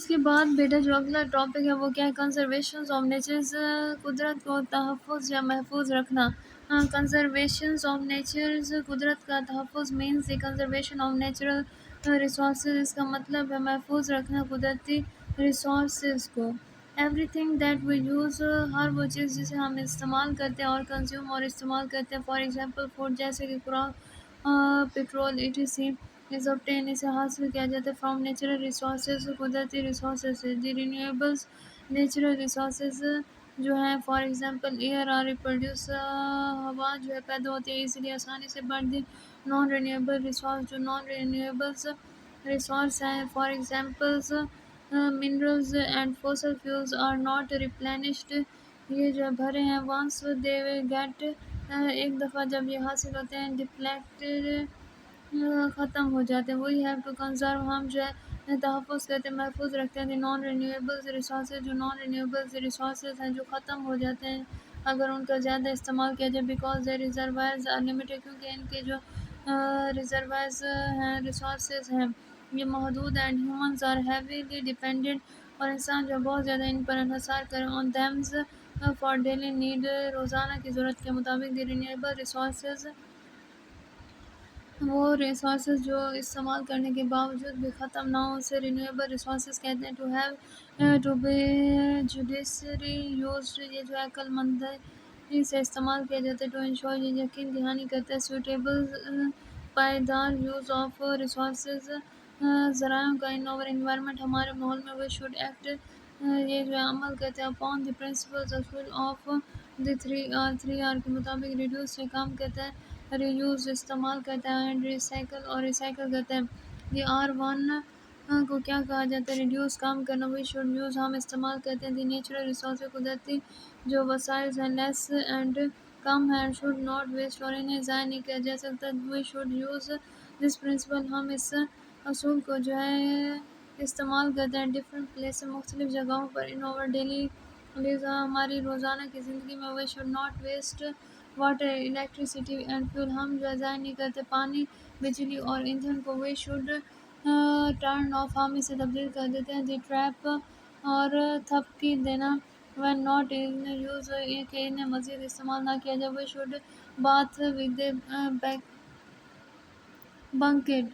اس کے بعد بیٹا جو اگلا ٹاپک ہے وہ کیا ہے، کنزرویشن آف نیچرز، قدرت کو تحفظ یا محفوظ رکھنا۔ کنزرویشن آف نیچرز، قدرت کا تحفظ means the conservation of natural resources, اس کا مطلب ہے محفوظ رکھنا قدرتی ریسورسز کو۔ Everything that we use, ہر وہ چیز جسے ہم استعمال کرتے ہیں اور کنزیوم اور استعمال کرتے ہیں، فار ایگزامپل فوڈ جیسے کہ خوراک، پیٹرول etc از obtained، اسے حاصل کیا جاتا ہے فرام نیچرل ریسورسز، قدرتی ریسورسز سے۔ دی رینیویبلز، نیچرل ریسورسز جو ہیں for example air are reproduce, ہوا جو ہے پیدا ہوتی ہے ایزیلی آسانی سے۔ But the non renewable resource, جو نان رینیویبلز ریسورس ہیں for examples minerals and fossil fuels are not replenished, یہ جو ہے بھرے ہیں وانس دے گیٹ، ایک دفعہ جب یہ حاصل ہوتے ہیں ڈپلیٹڈ، ختم ہو جاتے ہیں۔ وی ہیو ٹو کنزرو، ہم جو ہے تحفظ کرتے ہیں، محفوظ رکھتے ہیں دی نان رینیویبلز ریسورسز، جو نان رینیویبلز ریسورسز ہیں جو ختم ہو جاتے ہیں اگر ان کا زیادہ استعمال کیا جائے، because their reservoirs are limited، کیونکہ ان کے جو ریزروائرز ہیں، ریسورسز ہیں، یہ محدود ہیں، and humans are heavily dependent, اور انسان جو بہت زیادہ ان پر انحصار کریں، on them for daily need, روزانہ کی ضرورت کے مطابق۔ دی رینیویبل ریسورسز، وہ ریسورسز جو استعمال کرنے کے باوجود بھی ختم نہ ہو، اسے رینیویبل ریسورسز کہتے ہیں۔ To have to be judicially used, یہ جو ہے عقل مندی سے استعمال کیا جاتا ہے۔ ٹو انشور، یہ یقین دہانی کرتا ہے سوٹیبل، پائیدار یوز آف ریسورسز، ذرائع کا ان اور انوائرمنٹ، ہمارے ماحول میں۔ وی شوڈ ایکٹ، یہ جو ہے عمل کرتے ہیں اپون دی پرنسپلز اصول آف دی 3R کے مطابق۔ ریڈیوس سے کام کرتا ہے، ری یوز استعمال کرتا ہے، اینڈ ریسائیکل اور ریسائیکل کرتا ہے۔ دی R1 کو کیا کہا جاتا ہے، ریڈیوس کام کرنا۔ وی شوڈ یوز، ہم استعمال کرتے ہیں دی نیچرل ریسورسز، قدرتی جو وسائل ہیں، لیس اینڈ کم ہے، شوڈ ناٹ ویسٹ، اور انہیں ضائع نہیں کیا جا سکتا۔ We should use this principle, ہم اس اصول کو جو ہے استعمال کرتے ہیں ڈفرینٹ پلیس، مختلف جگہوں پر، ان اوور ڈیلی لیوز، ہماری روزانہ کی زندگی میں۔ We should not waste water, electricity and fuel, ہم جو ہے ضائع نہیں کرتے پانی، بجلی اور ایندھن کو۔ وی شوڈ ٹرن آف، ہم اسے تبدیل کر دیتے ہیں۔ دی ٹریپ، اور تھپکی دینا، وین ناٹ ان یوز، یہ کہ انہیں مزید استعمال نہ کیا جائے۔ We should bath with bucket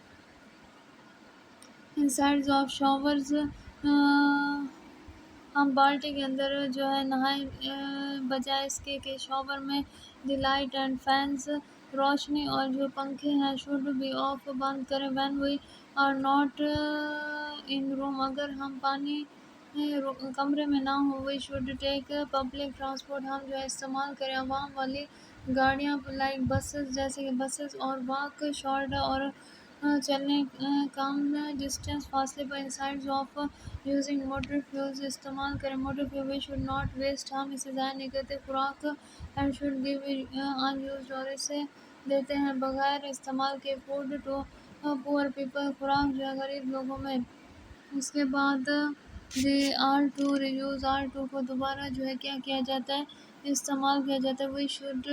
instead of showers, ہم بالٹی کے اندر جو ہے نہائیں بجائے اس کے کہ شاور میں۔ دی لائٹ اینڈ فینس، روشنی اور جو پنکھے ہیں شوڈ بی آف، بند کریں۔ When we are not in room, اگر ہم کمرے میں نہ ہوں۔ We should take public transport, ہم جو ہے استعمال کریں عوام والی گاڑیاں، لائک بسز، جیسے کہ بسز، اور واک شارٹ، اور چلنے کم ڈسٹینس فاصلے پر۔ Instead of using motor fuels, استعمال کریں motor fuel. We should not waste, ہم اسے ضائع نہیں کرتے خوراک، and should give unused, اور اسے دیتے ہیں بغیر استعمال کے، فوڈ ٹو پور پیپل، خوراک جو ہے غریب لوگوں میں۔ اس کے بعد دی R2 ریوز، R2 کو دوبارہ جو ہے کیا کیا جاتا ہے، استعمال کیا جاتا ہے۔ We should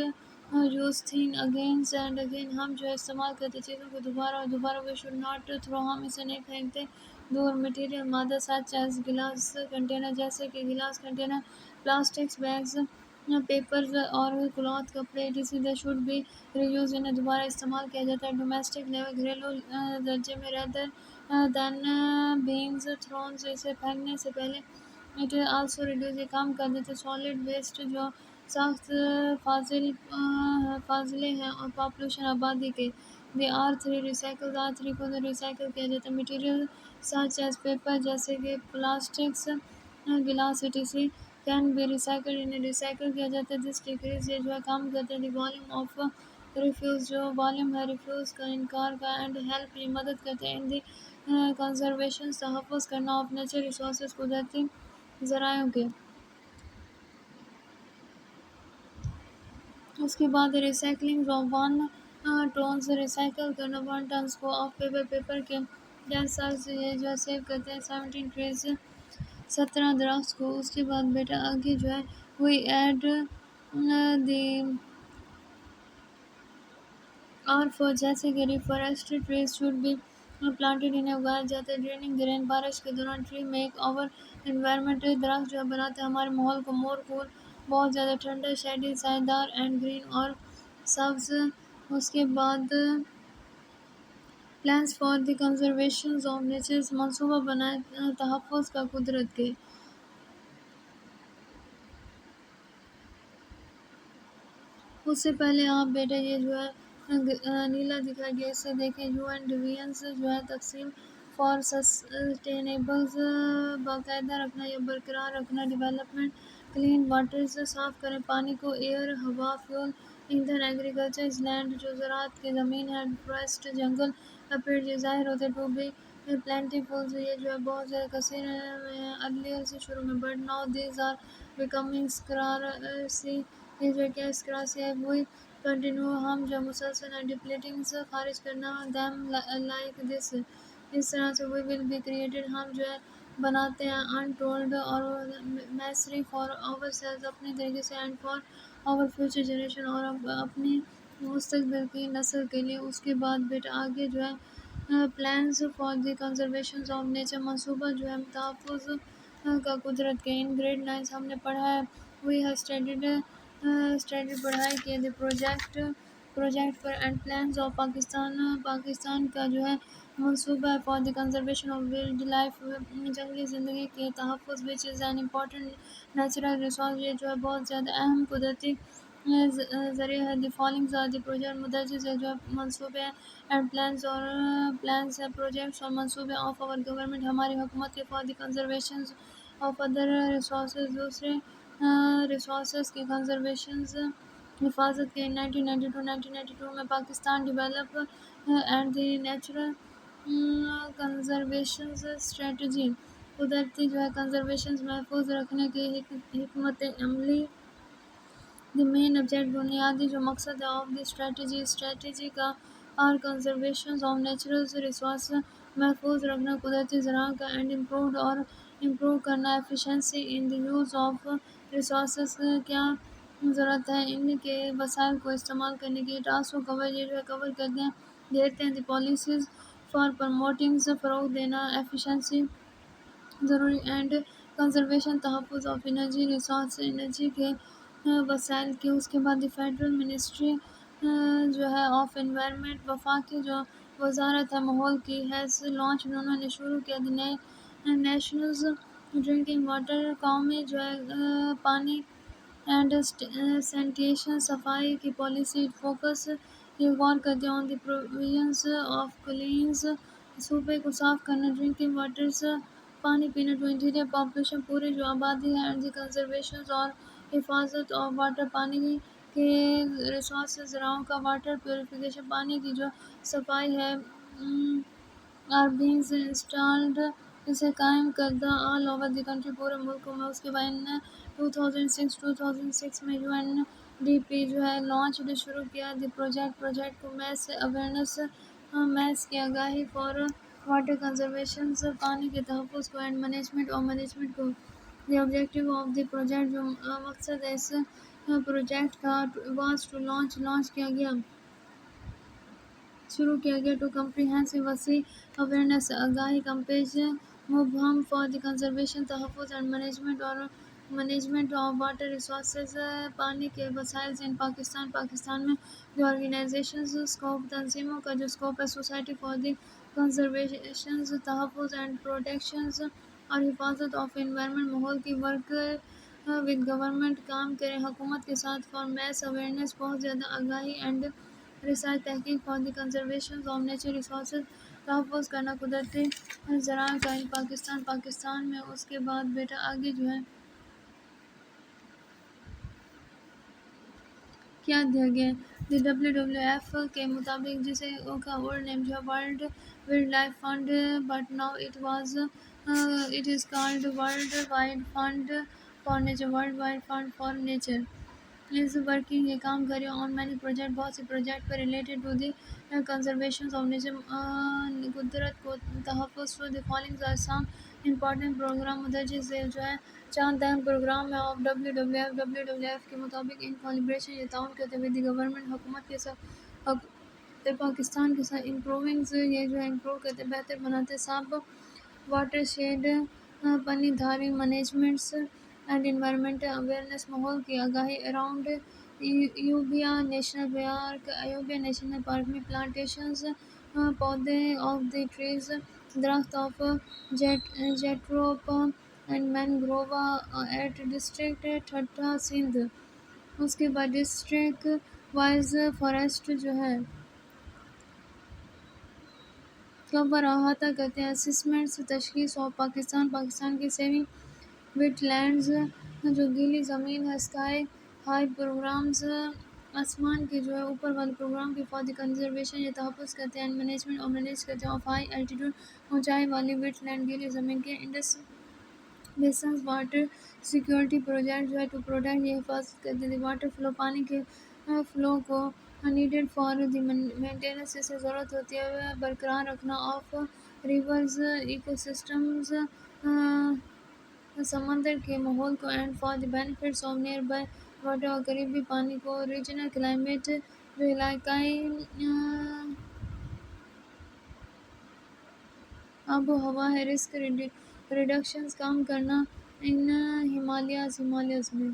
use thing again and again, ہم جو ہے استعمال کرتے چیزوں کو دوبارہ اور دوبارہ۔ وی شوڈ ناٹ تھرو، ہم اسے نہیں پھینکتے دور۔ مٹیریل، مادہ سچ ایز گلاس کنٹینر، جیسے کہ glass container, plastics bags, papers اور کلاتھ کپڑے etc they should be reuse, انہیں دوبارہ استعمال کیا جاتا ہے۔ ڈومیسٹک لیول، گھریلو درجے میں، ریدر دین بینگز تھرونز، اسے پھینکنے سے پہلے۔ اٹ آلسو ریڈیوز، یہ کام کر دیتے سالڈ ویسٹ، جو سخت فاضلے ہیں، اور پاپولیشن، آبادی کے۔ دی R3 ریسائیکل، R3 کو ریسائیکل کیا جاتا ہے۔ مٹیریل سچ ایز پیپر، جیسے کہ plastics, glass etc can be recycle, انہیں ریسائیکل کیا جاتا ہے۔ دس ڈیکریز، یہ جو ہے کام کرتے ہیں دی والیوم آف ریفیوز، جو والیوم ہے ریفیوز کا، انکار کا، اینڈ ہیلپ، یہ مدد کرتے ہیں ان دی کنزرویشن، تحفظ کرنا، آف نیچرل ریسورسز، قدرتی ذرائع کے۔ اس کے بعد ریسائکلنگ آف 1 ٹونز، ریسائیکل کرنا 1 ٹنز کو آف پیپر، پیپر کے 10 سال سے، یہ جو ہے سیو کرتے ہیں 17 ٹریز، 17 درخت کو۔ اس کے بعد بیٹا آگے جو ہے وی ایڈ دی R4، جیسے کہ ریفارسٹری ٹریز شوڈ بی پلانٹیڈ انہیں اگایا جاتا ہے. ڈریننگ دی رین بارش کے دوران ٹری میک اوور انوائرمنٹ درخت جو ہے بناتے ہیں ہمارے ماحول کو مور کول بہت زیادہ ٹھنڈا شیڈی سائیدار اینڈ گرین اور سبز. اس کے بعد plans for the conservation of natures منصوبہ بنائے تحفظ کا قدرت کے. اس سے پہلے آپ بیٹا یہ جو ہے نیلا دکھائی گیا اس سے دیکھیں یو این ڈویژنس جو ہے تقسیم فار سسٹینیبلز باقاعدہ رکھنا یا برقرار رکھنا. ڈیولپمنٹ کلین واٹرز صاف کریں پانی کو ایئر ہوا فیول ایندھن. ایگریکلچر لینڈ جو زراعت کی زمین ہے. فارسٹ جنگل پیڑ یہ ظاہر ہوتے ٹو بی پلینٹی فلز یہ جو ہے بہت زیادہ کثیر ہیں ارلیئر سے شروع میں but now these are becoming scarcity یہ جو ہے کیا اسکراسی ہے وہی کنٹینیو ہم جو مسلسل ہیں ڈپلیٹنگس خارج کرنا دیم لائک دس اس طرح سے وی ول بی کریٹڈ ہم جو ہے بناتے ہیں انٹولڈ اور میسری فار آور سیلز اپنے طریقے سے and for our future generation اور اپنی مستقبل کی نسل کے لیے. اس کے بعد بیٹا آگے جو ہے plans for the conservation of nature منصوبہ جو ہے تحفظ کا قدرت کے. ان گریڈ 9 ہم نے پڑھا ہے وی ہیو اسٹڈیڈ پڑھائی کی دی پروجیکٹ پر اینڈ پلانز آف پاکستان کا جو ہے منصوبہ ہے for the conservation of wild life جنگلی زندگی کے تحفظ which is an important natural resource یہ جو ہے بہت زیادہ اہم قدرتی ذریعہ ہے. The following are the project مدرجہ ہے جو ہے منصوبے ہیں اینڈ پلانز ہے پروجیکٹس اور منصوبے آف آور گورنمنٹ ہماری حکومت کے for the conservation of other resources دوسرے ریسورسز کی کنزرویشنز حفاظت کے. 1992 میں Pakistan develop and the natural conservation strategy قدرتی جو ہے کنزرویشن محفوظ رکھنے کی حکمت عملی. دی مین آبجیکٹ بنیادی جو مقصد ہے آف دی اسٹریٹجی کا are conservation of natural resource محفوظ رکھنا قدرتی ذرائع کا اینڈ امپروو کرنا efficiency in the use of resources. کیا ضرورت ہے ان کے وسائل کو استعمال کرنے کی. ٹاسو کور یہ جو ہے کور کرتے ہیں دیتے ہیں دی پالیسیز فار پروموٹنگ فروغ دینا ایفیشنسی ضروری اینڈ کنزرویشن تحفظ آف انرجی ریسورس انرجی کے وسائل کی. اس کے بعد دی فیڈرل منسٹری جو ہے آف انوائرمنٹ وفاقی جو وزارت ہے ماحول کی ہیز لانچ انہوں نے شروع کیا دی نیشنل ڈرنکنگ واٹر قومی جو ہے پانی اینڈ سینیٹیشن صفائی کی پالیسی فوکس یہ غور کرتے ہیں آن دی پروویژنس آف کلینز صوبے کو صاف کرنا ڈرنکنگ واٹرز پانی پینا ٹو انٹیریئر پاپولیشن پورے جو آبادی ہے اینڈ دی کنزرویشن اور حفاظت آف واٹر پانی کے ریسورسز ذرائع کا واٹر پیوریفیکیشن پانی کی جو صفائی ہے آر بینگ انسٹالڈ اسے قائم کردہ آل اوور دی کنٹری پورے ملکوں میں. اس کے بعد 2006 میں یو این ڈی پی جو ہے لانچ شروع کیا دی پروجیکٹ کو میس اویئرنیس میس کی آگاہی فار واٹر کنزرویشن پانی کے تحفظ کو اینڈ مینجمنٹ کو. The objective of the project جو مقصد ہے اس پروجیکٹ کا واز ٹو لانچ کیا گیا شروع کیا گیا ٹو کمپریہنسو وسیع اویئرنیس آگاہی کمپیج مبہم فار دی کنزرویشن تحفظ and management of water resources پانی کے وسائل ان پاکستان میں جو آرگنائزیشنز اسکوپ تنظیموں کا جو اسکوپ ہے سوسائٹی فار دی کنزرویشن تحفظ اینڈ پروٹیکشن اور حفاظت آف انوائرمنٹ ماحول کی ورک ود گورنمنٹ کام کریں حکومت کے ساتھ فار میس اویئرنیس بہت زیادہ آگاہی اینڈ ریسرچ تحقیق for the conservation of nature resources تحفظ کرنا قدرتی ذرائع کا پاکستان میں. اس کے بعد بیٹا آگے جو ہے کیا دیا گیا دی WWF کے مطابق جسے کا اولڈ نیم جو ہے world wild life fund but now it is called world wide fund for nature is working یہ کام کرے آن مینی پروجیکٹ بہت سے پروجیکٹ پر related to the conservation of nature قدرت کو تحفظ. To the following are some important programme مدرجہ ذیل جو ہے چاند اہم پروگرام ہے آف WWF کے مطابق ان کولیبریشن یہ تعاون کرتے ہوئے دی گورنمنٹ حکومت کے ساتھ پھر پاکستان کے ساتھ امپروونگ، یہ جو ہے امپروو کرتے بہتر بناتے صاف واٹر شیڈ، پانی دھاری مینجمنٹس اینڈ انوائرمنٹل اویئرنیس، ماحول کی آگاہی around Ayubia national park. Ayubia national park میں پلانٹیشنز، پودے آف دی ٹریز، درخت of jatropha and mangrove at district Thatta Sindh. اس کے بعد ڈسٹرکٹ وائز فارسٹ جو ہے کور احاطہ کرتے ہیں۔ اسسمنٹس، تشخیص آف پاکستان کی سیونگ ویٹ لینڈز جو گیلی زمین ہے، اسکائی ہائی پروگرامز، آسمان کے جو ہے اوپر والے پروگرام کی فار دی کنزرویشن، یہ تحفظ کرتے ہیں اینڈ مینجمنٹ اور مینیج کرتے ہیں آف ہائی الٹیٹیوڈ، اونچائی والی ویٹ لینڈ گیلی زمین کے انڈس بیسنز۔ واٹر سیکیورٹی پروجیکٹ جو ہے ٹو پروٹیکٹ، یہ حفاظت کرتے ہیں واٹر فلو، پانی کے فلو کو نیڈیڈ فار دی مینٹیننس، اس سے ضرورت ہوتی ہے برقرار رکھنا آف ریورز، ایکو سسٹمز، سمندر کے ماحول کو، and for the benefits of near by water, اور قریبی پانی کو۔ ریجنل کلائمیٹ جو علاقائی آب و ہوا ہے۔ رسک ریڈکشنز کام کرنا ان ہمالیاز میں